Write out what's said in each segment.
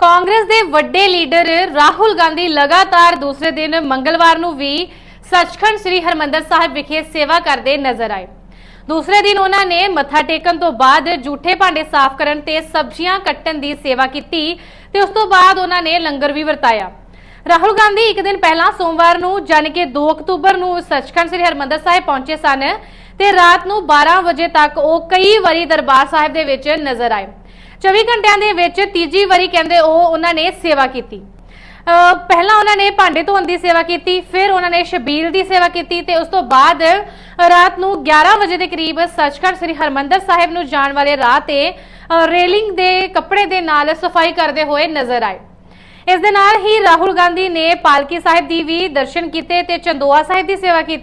ਕਾਂਗਰਸ ਦੇ ਵੱਡੇ ਲੀਡਰ ਰਾਹੁਲ ਗਾਂਧੀ ਲਗਾਤਾਰ ਦੂਸਰੇ ਦਿਨ ਮੰਗਲਵਾਰ ਨੂੰ ਵੀ ਸੱਚਖੰਡ ਸ੍ਰੀ ਹਰਮੰਦਰ ਸਾਹਿਬ ਵਿਖੇ ਸੇਵਾ ਕਰਦੇ ਨਜ਼ਰ ਆਏ। दूसरे दिन उन्होंने मत्था टेकन तो बाद जूठे भांडे साफ करन ते सब्जियां कट्टन दी सेवा की ते उस तो बाद उन्होंने लंगर भी वरताया। राहुल गांधी एक दिन पहला सोमवार नूं यानी कि 2 अक्तूबर नूं सचखंड श्री हरमंदर साहिब पहुंचे सन ते रात नूं 12 बजे तक वो कई वारी दरबार साहिब दे विच नजर आए। 24 घंटियां दे विच तीजी वारी कहंदे उन्होंने सेवा की। पहला उन्होंने भांडे धोने की सेवा की, फिर उन्होंने छबील की सेवा की ते उस तो बाद रात नूं 11 बजे के करीब सचखंड श्री हरमंदर साहिब नूं जाण वाले राह ते रेलिंग दे कपड़े दे नाल सफाई करते हुए नजर आए। इस दे नाल ही राहुल गांधी ने पालकी साहिब दी भी दर्शन किए ते चंदोआ साहिब की सेवा की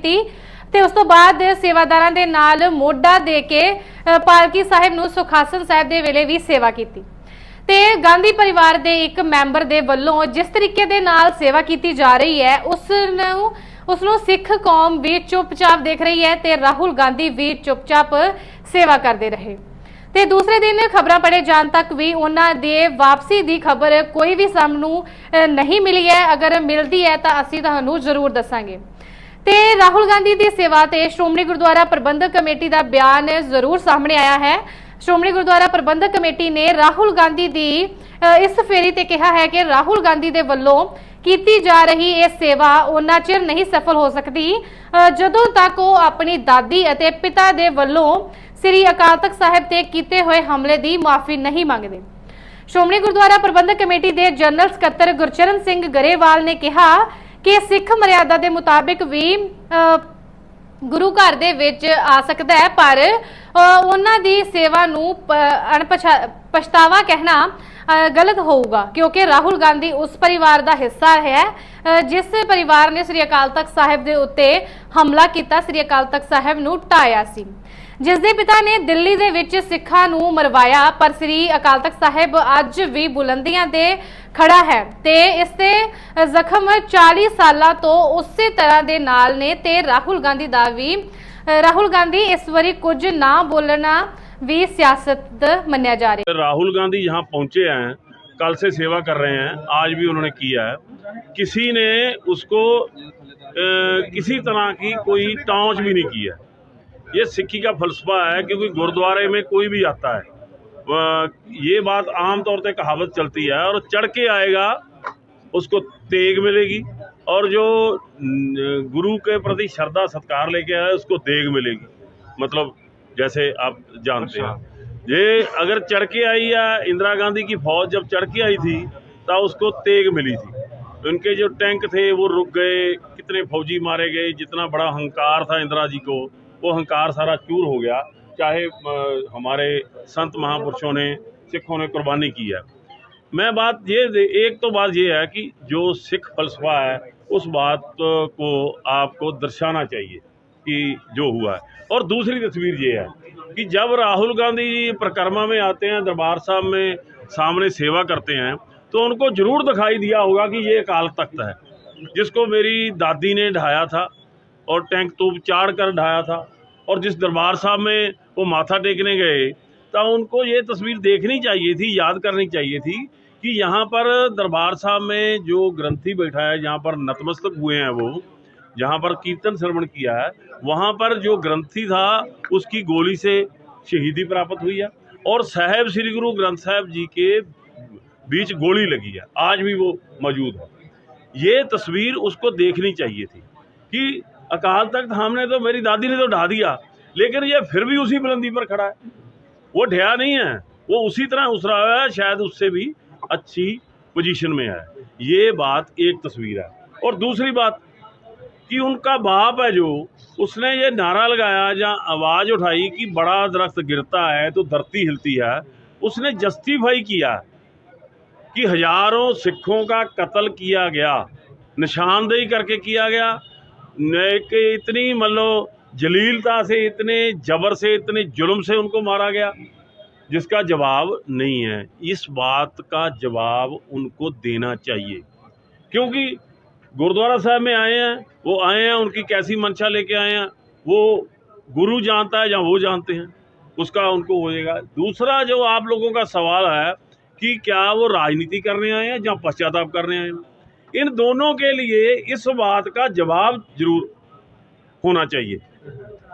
ते उस तो बाद सेवादारां दे नाल मोढा दे के पालकी साहिब नूं सुखासन साहिब दे वेले भी सेवा की ते गांधी परिवार दे एक मैंबर दे वल्लों जिस तरीके दे नाल सेवा की जा रही है उसनूं सिख कौम भी चुपचाप देख रही है ते राहुल गांधी भी चुपचाप सेवा करते रहे। ते दूसरे दिन खबरां पढ़े जाण तक भी उन्हां दे वापसी दी खबर कोई भी सामनू नहीं मिली है। अगर मिलती है तो असीं तुहानूं जरूर दसांगे। ते राहुल गांधी की सेवा ते श्रोमणी गुरुद्वारा प्रबंधक कमेटी का बयान जरूर सामने आया है। श्रोमणी गुरुद्वारा प्रबंधक कमेटी ने राहुल गांधी दी इस फेरी ते कहा है कि राहुल गांधी दे वल्लों कीती जा रही यह सेवा उन्ना चिर नहीं सफल हो सकती जदों तक वो अपनी दादी अते पिता दे वल्लों श्री अकाल तख्त साहिब ते कीते हुए हमले दी माफी नहीं मंगदे। श्रोमणी गुरुद्वारा प्रबंधक कमेटी दे जनरल सकत्तर गुरचरण सिंह गरेवाल ने कहा कि सिख मर्यादा दे मुताबिक भी गुरु घर दे विच आ सकता है, पर उन्हां दी सेवा नूं पछतावा कहना गलत होगा क्योंकि राहुल गांधी उस परिवार का हिस्सा है जिस परिवार ने श्री अकाल तख्त साहिब दे उत्ते हमला किया, श्री अकाल तख्त साहिब नूं ढाया सी, जिस दे पिता ने दिल्ली दे विच सिखां नूं मरवाया, पर श्री अकाल तख्त साहिब अज भी बुलंदियां ते खड़ा है ते इस ते जख्म 40 साल तो उसे तरह दे नाल ने ते राहुल गांधी इस बारी कुछ ना बोलना भी सियासत मन्या जा रही है। राहुल गांधी यहाँ पहुंचे हैं, कल से सेवा कर रहे हैं, आज भी उन्होंने किया है। किसी ने उसको किसी तरह की कोई टाँच भी नहीं की है। ये सिक्खी का फलसफा है, क्योंकि गुरुद्वारे में कोई भी आता है ये बात आम तौर पे कहावत चलती है, और चढ़ के आएगा उसको तेग मिलेगी, और जो गुरु के प्रति श्रद्धा सत्कार लेके आए उसको देग मिलेगी। मतलब जैसे आप जानते हैं, ये अगर चढ़ के आई है, इंदिरा गांधी की फौज जब चढ़ के आई थी तब उसको तेग मिली थी। उनके जो टैंक थे वो रुक गए, कितने फौजी मारे गए, जितना बड़ा अहंकार था इंदिरा जी को वो अहंकार सारा चूर हो गया। चाहे हमारे संत महापुरुषों ने, सिखों ने कुर्बानी की है। मैं बात ये एक तो बात ये है कि जो सिख फलसफा है उस बात को आपको दर्शाना चाहिए कि जो हुआ है। और दूसरी तस्वीर ये है कि जब राहुल गांधी जी परिक्रमा में आते हैं, दरबार साहब में सामने सेवा करते हैं, तो उनको जरूर दिखाई दिया होगा कि ये अकाल तख्त है जिसको मेरी दादी ने ढाया था और टैंक तोप चाड़ कर ढाया था। और जिस दरबार साहब में वो माथा टेकने गए तो उनको ये तस्वीर देखनी चाहिए थी, याद करनी चाहिए थी कि यहाँ पर दरबार साहब में जो ग्रंथी बैठा है, जहाँ पर नतमस्तक हुए हैं, वो जहाँ पर कीर्तन श्रवण किया है, वहाँ पर जो ग्रंथी था उसकी गोली से शहीदी प्राप्त हुई है, और साहेब श्री गुरु ग्रंथ साहब जी के बीच गोली लगी है, आज भी वो मौजूद है। ये तस्वीर उसको देखनी चाहिए थी कि अकाल तख्त हमने तो, मेरी दादी ने तो ढा दिया, लेकिन ये फिर भी उसी बुलंदी पर खड़ा है, वो ढया नहीं है, वो उसी तरह उसरा हुआ है, शायद उससे भी अच्छी पोजीशन में है। ये बात एक तस्वीर है। और दूसरी बात कि उनका बाप है जो, उसने ये नारा लगाया या आवाज़ उठाई कि बड़ा दरख्त गिरता है तो धरती हिलती है, उसने जस्टिफाई किया कि हजारों सिखों का कत्ल किया गया, निशानदेही करके किया गया, कि इतनी मतलब जलीलता से, इतने जबर से, इतने जुल्म से उनको मारा गया, जिसका जवाब नहीं है। इस बात का जवाब उनको देना चाहिए, क्योंकि गुरुद्वारा साहब में आए हैं, वो आए हैं, उनकी कैसी मंशा लेके आए हैं वो गुरु जानता है या वो जानते हैं, उसका उनको हो जाएगा। दूसरा जो आप लोगों का सवाल है कि क्या वो राजनीति करने आए हैं या पश्चाताप करने आए हैं। इन दोनों के लिए इस बात का जवाब जरूर होना चाहिए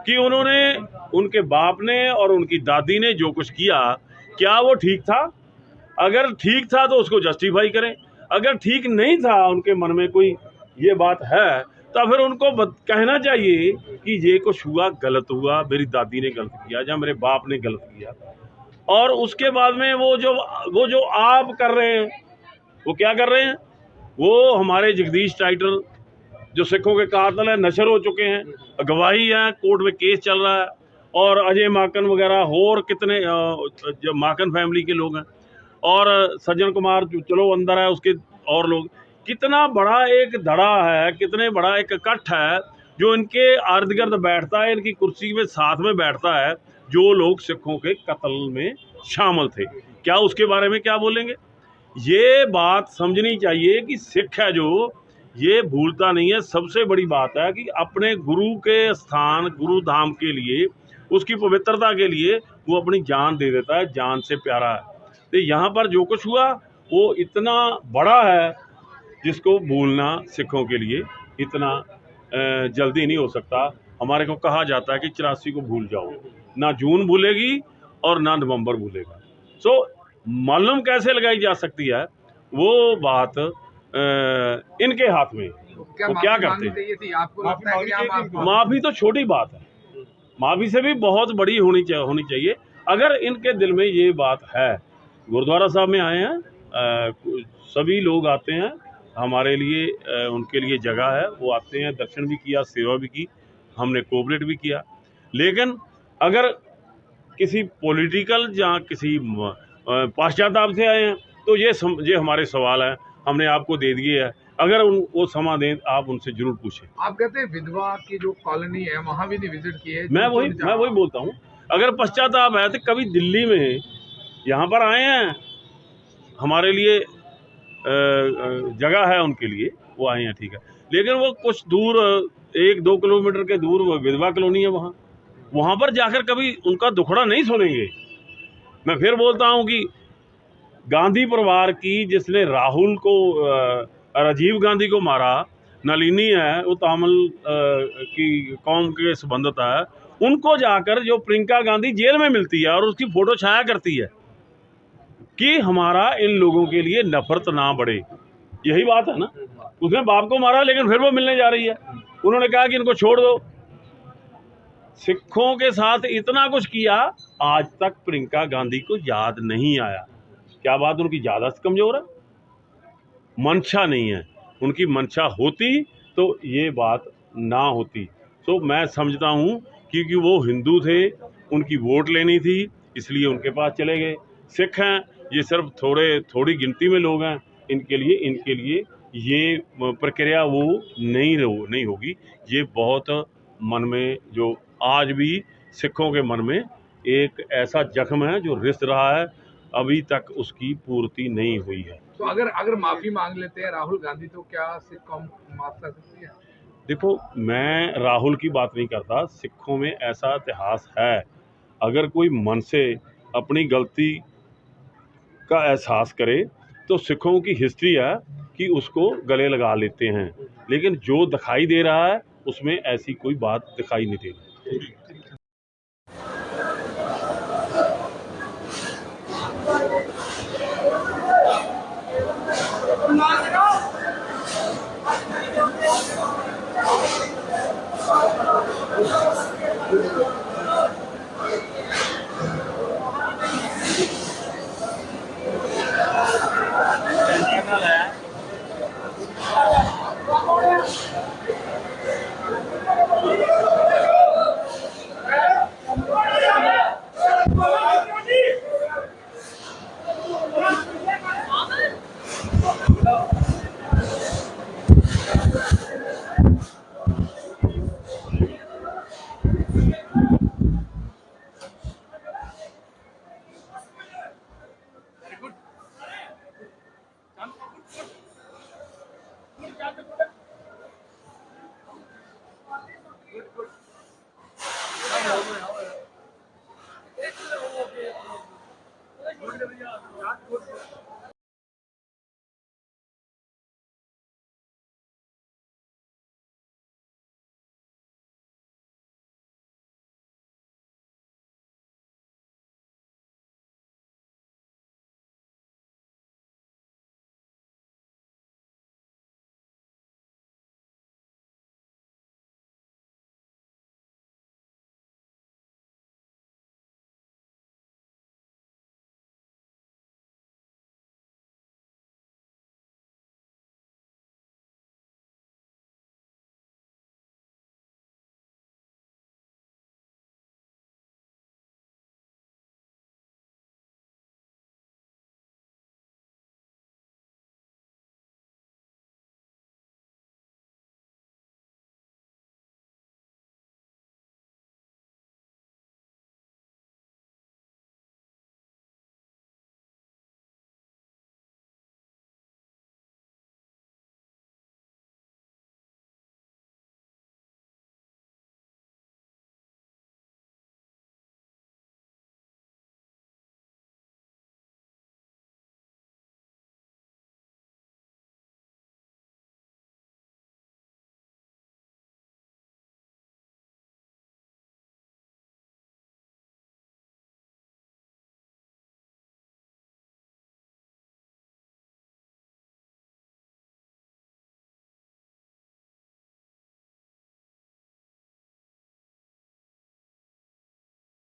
कि उन्होंने, उनके बाप ने और उनकी दादी ने जो कुछ किया, क्या वो ठीक था? अगर ठीक था तो उसको जस्टिफाई करें, अगर ठीक नहीं था, उनके मन में कोई ये बात है, तो फिर उनको कहना चाहिए कि ये कुछ हुआ, गलत हुआ, मेरी दादी ने गलत किया या मेरे बाप ने गलत किया। और उसके बाद में वो जो आप कर रहे हैं, वो क्या कर रहे हैं? वो हमारे जगदीश टाइटल जो सिखों के कातिल है, नशर हो चुके हैं, गवाही है, कोर्ट में केस चल रहा है, और अजय माकन वगैरह और कितने जो माकन फैमिली के लोग हैं, और सज्जन कुमार जो चलो अंदर है, उसके और लोग, कितना बड़ा एक धड़ा है, कितने बड़ा एक इकट्ठ है जो इनके इर्द गिर्द बैठता है, इनकी कुर्सी में साथ में बैठता है, जो लोग सिखों के कत्ल में शामिल थे। क्या उसके बारे में क्या बोलेंगे? ये बात समझनी चाहिए कि सिख है जो, ये भूलता नहीं है। सबसे बड़ी बात है कि अपने गुरु के स्थान, गुरु धाम के लिए, उसकी पवित्रता के लिए वो अपनी जान दे देता है, जान से प्यारा है। तो यहाँ पर जो कुछ हुआ वो इतना बड़ा है जिसको भूलना सिखों के लिए इतना जल्दी नहीं हो सकता। हमारे को कहा जाता है कि 84 को भूल जाओ, ना जून भूलेगी और ना नवंबर भूलेगा। सो मालूम कैसे लगाई जा सकती है वो बात इनके हाथ में। वो क्या करते हैं? माफी तो छोटी बात है, माफी से भी बहुत बड़ी होनी चाहिए। अगर इनके दिल में ये बात है, गुरुद्वारा साहब में आए हैं, सभी लोग आते हैं, हमारे लिए उनके लिए जगह है, वो आते हैं, दर्शन भी किया, सेवा भी की, हमने कोऑपरेट भी किया। लेकिन अगर किसी पॉलिटिकल या किसी पश्चाताप से आए हैं तो ये हमारे सवाल है, हमने आपको दे दिए है। अगर वो समा दें, आप उनसे जरूर पूछें। आप कहते हैं विधवा की जो कॉलोनी है वहाँ भी नहीं विजिट की है? मैं वही बोलता हूँ, अगर पश्चाताप है तो कभी दिल्ली में यहाँ पर आए हैं, हमारे लिए जगह है उनके लिए, वो आए हैं, ठीक है। लेकिन वो कुछ दूर 1-2 किलोमीटर के दूर वो विधवा कॉलोनी है, वहाँ पर जाकर कभी उनका दुखड़ा नहीं सुनेंगे। मैं फिर बोलता हूँ कि गांधी परिवार की, जिसने राहुल को, राजीव गांधी को मारा, नलिनी है, वो तमिल की कौम के संबंधित है, उनको जाकर जो प्रियंका गांधी जेल में मिलती है और उसकी फोटो छाया करती है कि हमारा इन लोगों के लिए नफरत ना बढ़े। यही बात है ना, उसने बाप को मारा लेकिन फिर वो मिलने जा रही है। उन्होंने कहा कि इनको छोड़ दो। सिखों के साथ इतना कुछ किया, आज तक प्रियंका गांधी को याद नहीं आया। क्या बात उनकी ज़्यादा कमज़ोर है? मंशा नहीं है, उनकी मंशा होती तो ये बात ना होती। तो मैं समझता हूँ क्योंकि वो हिंदू थे, उनकी वोट लेनी थी, इसलिए उनके पास चले गए। सिख हैं, ये सिर्फ थोड़ी गिनती में लोग हैं, इनके लिए ये प्रक्रिया वो नहीं होगी। ये बहुत मन में, जो आज भी सिखों के मन में एक ऐसा जख्म है जो रिस रहा है, अभी तक उसकी पूर्ति नहीं हुई है। तो अगर माफी मांग लेते हैं राहुल गांधी तो क्या सिख कौम माफ कर सकती है? देखो, मैं राहुल की बात नहीं करता, सिखों में ऐसा इतिहास है, अगर कोई मन से अपनी गलती का एहसास करे तो सिखों की हिस्ट्री है कि उसको गले लगा लेते हैं। लेकिन जो दिखाई दे रहा है उसमें ऐसी कोई बात दिखाई नहीं दे रही।